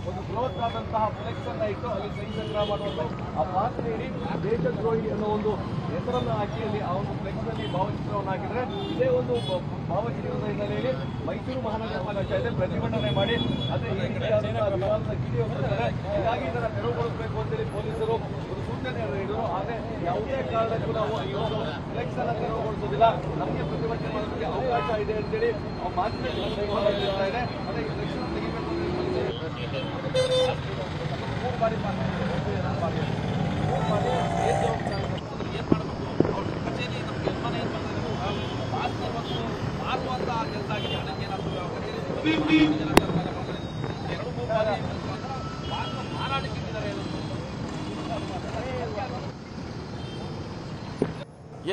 ಒಂದು ಬೃಹತ್ತಾದಂತಹ ಫ್ಲೆಕ್ಸ್ ಅನ್ನ ಇಟ್ಟು ಅಲ್ಲಿ ಸಹಿ ಸಂಗ್ರಹ ಮಾಡುವಂತ ಆ ಪಾತ್ರ ನೀಡಿ ದೇಶದ್ರೋಹಿ ಅನ್ನೋ ಒಂದು ಹೆಸರನ್ನು ಹಾಕಿ ಅಲ್ಲಿ ಆ ಒಂದು ಫ್ಲೆಕ್ಸ್ ನಲ್ಲಿ ಭಾವಚಿತ್ರವನ್ನು ಹಾಕಿದ್ರೆ ಇದೇ ಒಂದು ಭಾವಚಿತ್ರದ ಹಿನ್ನೆಲೆಯಲ್ಲಿ ಮೈಸೂರು ಮಹಾನಗರ ಪಾಲಿಕೆ ಪ್ರತಿಭಟನೆ ಮಾಡಿ ಅದೇ ಈ ರೀತಿಯಾದಂತಹ ವಿವಾದದ ಕಿಡಿ ಹೋಗ್ತಿದ್ದಾರೆ. ಹೀಗಾಗಿ ಇದನ್ನ ತೆರವುಗೊಳಿಸಬೇಕು ಅಂತೇಳಿ ಪೊಲೀಸರು ಒಂದು ಸೂಚನೆ ನೀಡಿದರು. ಆದರೆ ಯಾವುದೇ ಕಾರಣಕ್ಕೂ ನಾವು ಈ ಒಂದು ಫ್ಲೆಕ್ಸ್ ಅನ್ನ ತೆರವುಗೊಳಿಸೋದಿಲ್ಲ, ನಮಗೆ ಪ್ರತಿಭಟನೆ ಮಾಡೋದಕ್ಕೆ ಅವಕಾಶ ಇದೆ ಅಂತೇಳಿ ಮಾಧ್ಯಮ ತೆಗೆದುಕೊಳ್ಳಲಾಗ್ತಾ ಇದೆ. ಅದೇ ಈ ಫ್ಲೆಕ್ಸ್ ಅನ್ನು ತೆಗಿಬೇಕು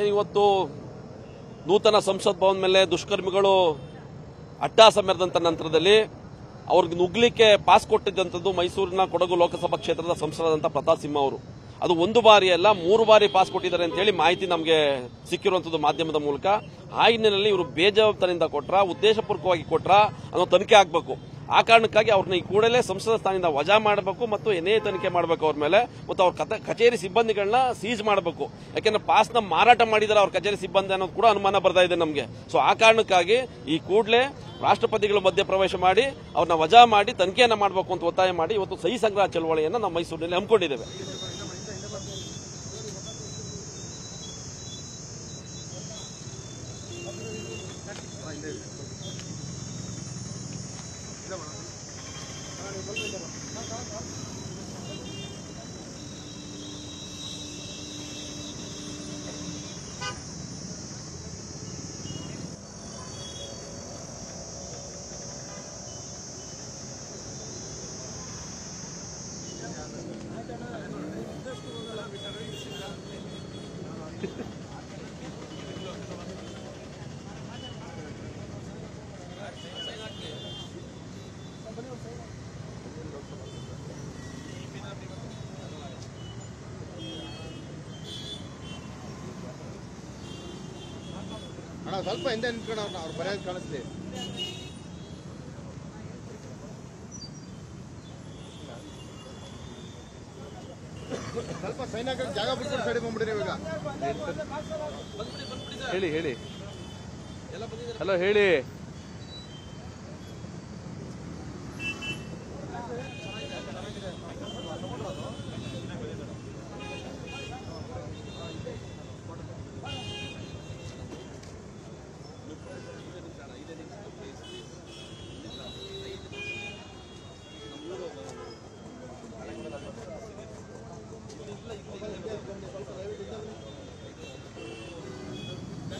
ಇವತ್ತು ನೂತನ ಸಂಸತ್ ಭವನ ಮೇಲೆ ದುಷ್ಕರ್ಮಿಗಳು ಅಟ್ಟಹಾಸ ಮೆರೆದಂತ ನಂತರದಲ್ಲಿ ಅವ್ರಿಗೆ ನುಗ್ಲಿಕ್ಕೆ ಪಾಸ್ ಕೊಟ್ಟಿದ್ದಂಥದ್ದು ಮೈಸೂರಿನ ಕೊಡಗು ಲೋಕಸಭಾ ಕ್ಷೇತ್ರದ ಸಂಸದರಾದಂಥ ಪ್ರತಾಪ್ ಸಿಂಹ ಅವರು. ಅದು ಒಂದು ಬಾರಿ ಅಲ್ಲ 3 ಬಾರಿ ಪಾಸ್ ಕೊಟ್ಟಿದ್ದಾರೆ ಅಂತ ಹೇಳಿ ಮಾಹಿತಿ ನಮಗೆ ಸಿಕ್ಕಿರುವಂತದ್ದು ಮಾಧ್ಯಮದ ಮೂಲಕ. ಆ ಹಿನ್ನೆಲೆಯಲ್ಲಿ ಇವರು ಬೇಜವಾಬ್ದಾರಿಯಿಂದ ಕೊಟ್ರ, ಉದ್ದೇಶಪೂರ್ವಕವಾಗಿ ಕೊಟ್ರ ಅನ್ನೋ ತನಿಖೆ ಆಗಬೇಕು. ಆ ಕಾರಣಕ್ಕಾಗಿ ಅವ್ರನ್ನ ಈ ಕೂಡಲೇ ಸಂಸದ ಸ್ಥಾನದಿಂದ ವಜಾ ಮಾಡಬೇಕು ಮತ್ತು ಎನ್ಐಎ ತನಿಖೆ ಮಾಡಬೇಕು ಅವ್ರ ಮೇಲೆ, ಮತ್ತು ಅವ್ರ ಕಚೇರಿ ಸಿಬ್ಬಂದಿಗಳನ್ನ ಸೀಜ್ ಮಾಡಬೇಕು. ಯಾಕೆಂದ್ರೆ ಪಾಸ್ನ ಮಾರಾಟ ಮಾಡಿದಾರೆ ಅವ್ರ ಕಚೇರಿ ಸಿಬ್ಬಂದಿ ಅನ್ನೋದು ಕೂಡ ಅನುಮಾನ ಬರ್ತಾ ಇದೆ ನಮಗೆ. ಸೊ ಆ ಕಾರಣಕ್ಕಾಗಿ ಈ ಕೂಡಲೇ ರಾಷ್ಟ್ರಪತಿಗಳು ಮಧ್ಯಪ್ರವೇಶ ಮಾಡಿ ಅವ್ರನ್ನ ವಜಾ ಮಾಡಿ ತನಿಖೆಯನ್ನ ಮಾಡಬೇಕು ಅಂತ ಒತ್ತಾಯ ಮಾಡಿ ಇವತ್ತು ಸಹಿ ಸಂಗ್ರಹ ಚಳವಳಿಯನ್ನು ನಾವು ಮೈಸೂರಿನಲ್ಲಿ ಹಮ್ಮಿಕೊಂಡಿದ್ದೇವೆ. ಅಣ್ಣ ಸ್ವಲ್ಪ ಹಿಂದೆ ನಿಂತ್ಕೊಂಡು ಅವ್ರು ಬರೆಯೋದು ಕಾಣಿಸ್ಲಿ. ಸ್ವಲ್ಪ ಸೈನಿಕರಿಗೆ ಜಾಗ ಬಿಟ್ಟು ಸೈಡ್ ಬಂದ್ಬಿಡ್ರಿ ಇವಾಗ. ಹೇಳಿ ಹಲೋ ಹೇಳಿ.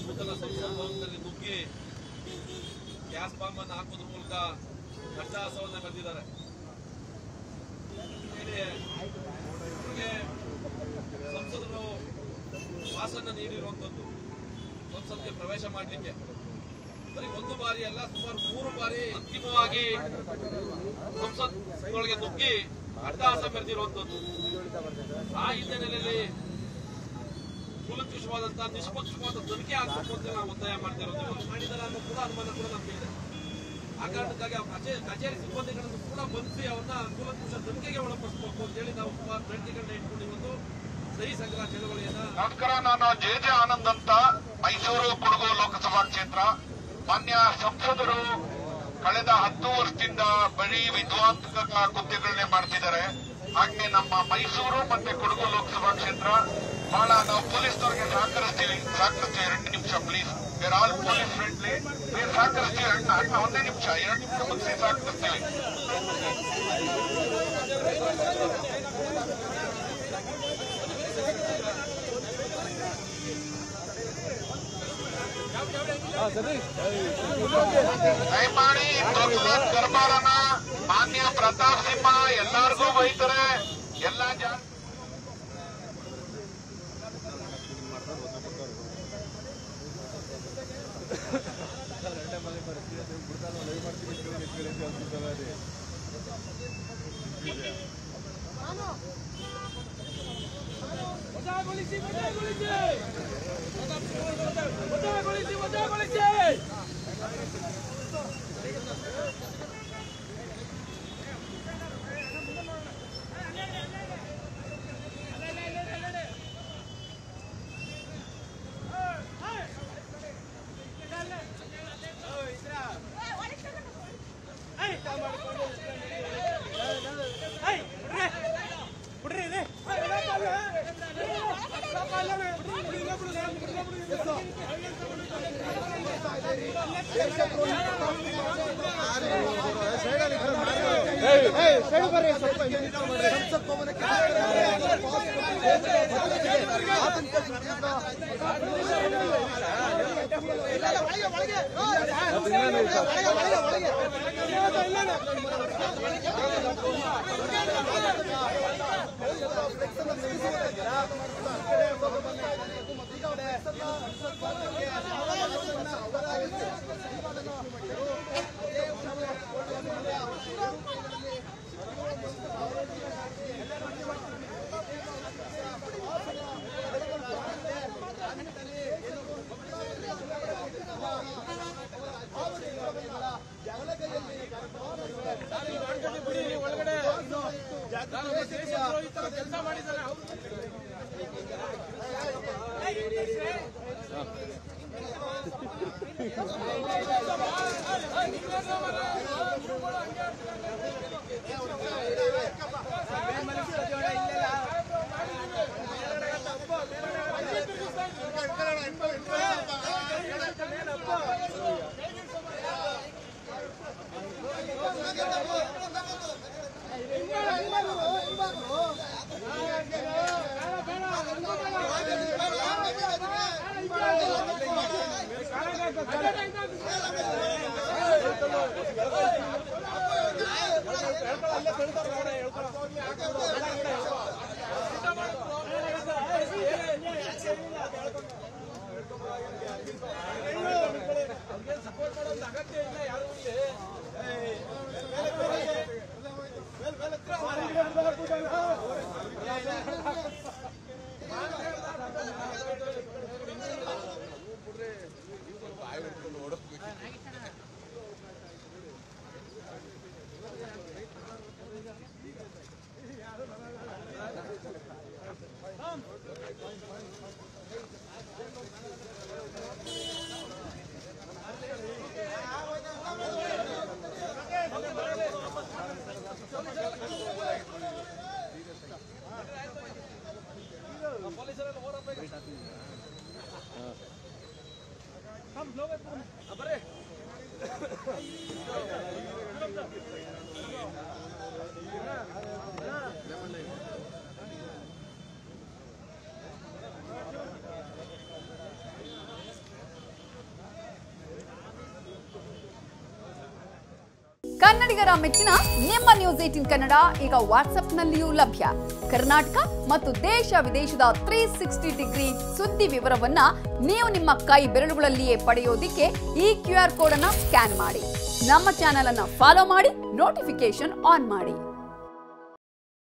ನೂತನ ಸಂಸತ್ ಭವನದಲ್ಲಿ ನುಗ್ಗಿ ಗ್ಯಾಸ್ ಬಾಂಬ್ ಅನ್ನು ಹಾಕೋದ್ರ ಮೂಲಕ ಅಟ್ಟಹಾಸವನ್ನ ಬಂದಿದ್ದಾರೆ. ಸಂಸದರು ಪಾಸನ್ನು ನೀಡಿರುವಂತದ್ದು ಸಂಸತ್ಗೆ ಪ್ರವೇಶ ಮಾಡಲಿಕ್ಕೆ ಬರೀ ಒಂದು ಬಾರಿ ಅಲ್ಲ, ಸುಮಾರು 3 ಬಾರಿ ಅಂತಿಮವಾಗಿ ಸಂಸತ್ನೊಳಗೆ ನುಗ್ಗಿ ಅಟ್ಟಹಾಸ ಮೆರೆದಿರುವಂತದ್ದು. ಆ ಹಿನ್ನೆಲೆಯಲ್ಲಿ ಕೂಲಂಕುಷವಾದಂತಹ ನಿಷ್ಪಕ್ಷವಾದ ತನಿಖೆ ಆಗಬೇಕು ಅಂತ ನಾವು ಒತ್ತಾಯ ಮಾಡ್ತಾ ಇರೋದು. ಮಾಡಿದಾರ ಅನ್ನೋ ಕೂಡ ಅನುಮಾನ ಕೂಡ ನಮ್ಗೆ ಇದೆ. ಆ ಕಾರಣಕ್ಕಾಗಿ ಕಚೇರಿ ಸಿಬ್ಬಂದಿಗಳನ್ನು ಕೂಡ ಬಂಧಿಸಿ ಅವನ್ನ ಕೂಲಂಕುಷ ತನಿಖೆಗೆ ಒಳಪಡಿಸಬೇಕು ಅಂತ ಹೇಳಿ ನಾವು ಸುಮಾರು ಪ್ರಯತ್ನಗಳನ್ನ ಇಟ್ಕೊಂಡಿರುವುದು ಸಹಿ ಸಂಗ್ರಹ ಚಳವಳಿಯನ್ನ. ನಮಸ್ಕಾರ, ನಾನು ಜೆ ಆನಂದ್ ಅಂತ, ಮೈಸೂರು ಕೊಡಗು ಲೋಕಸಭಾ ಕ್ಷೇತ್ರ. ಮಾನ್ಯ ಸಂಸದರು ಕಳೆದ 10 ವರ್ಷದಿಂದ ಬರೀ ವಿದ್ವಾಂಸಕ ಕೃತ್ಯಗಳನ್ನೇ ಮಾಡ್ತಿದ್ದಾರೆ. ಹಾಗೆ ನಮ್ಮ ಮೈಸೂರು ಮತ್ತೆ ಕೊಡಗು ಲೋಕಸಭಾ ಕ್ಷೇತ್ರ ಬಹಳ ನಾವು ಪೊಲೀಸ್ನವ್ರಿಗೆ ಸಹಕರಿಸ್ತೀವಿ. 2 ನಿಮಿಷ please, we're all police friendly. ಸಹಕರಿಸ್ತೀವಿ, 1 ನಿಮಿಷ 2 ನಿಮಿಷ ಮುಗಿಸಿ ಸಹಕರಿಸ್ತೀವಿ. ದಯಮಾಡಿ ದೊಡ್ಡ ದರ್ಬಾರನ ಮಾನ್ಯ ಪ್ರತಾಪ್ ಸಿಂಹ ಎಲ್ಲಾರ್ಗೂ ಬೈತಾರೆ. ಎಲ್ಲ ಕನ್ನಡಿಗರ ಮೆಚ್ಚಿನ ನಿಮ್ಮ ನ್ಯೂಸ್ 18 ಕನ್ನಡ ಈಗ ವಾಟ್ಸ್ಆಪ್ನಲ್ಲಿಯೂ ಲಭ್ಯ. ಕರ್ನಾಟಕ ಮತ್ತು ದೇಶ ವಿದೇಶದ 360 ಡಿಗ್ರಿ ಸುದ್ದಿ ವಿವರವನ್ನ ನೀವು ನಿಮ್ಮ ಕೈ ಬೆರಳುಗಳಲ್ಲಿಯೇ ಪಡೆಯೋದಿಕ್ಕೆ ಈ QR ಕೋಡ್ ಅನ್ನು ಸ್ಕ್ಯಾನ್ ಮಾಡಿ. ನಮ್ಮ ಚಾನೆಲ್ ಅನ್ನು ಫಾಲೋ ಮಾಡಿ, ನೋಟಿಫಿಕೇಶನ್ ಆನ್ ಮಾಡಿ.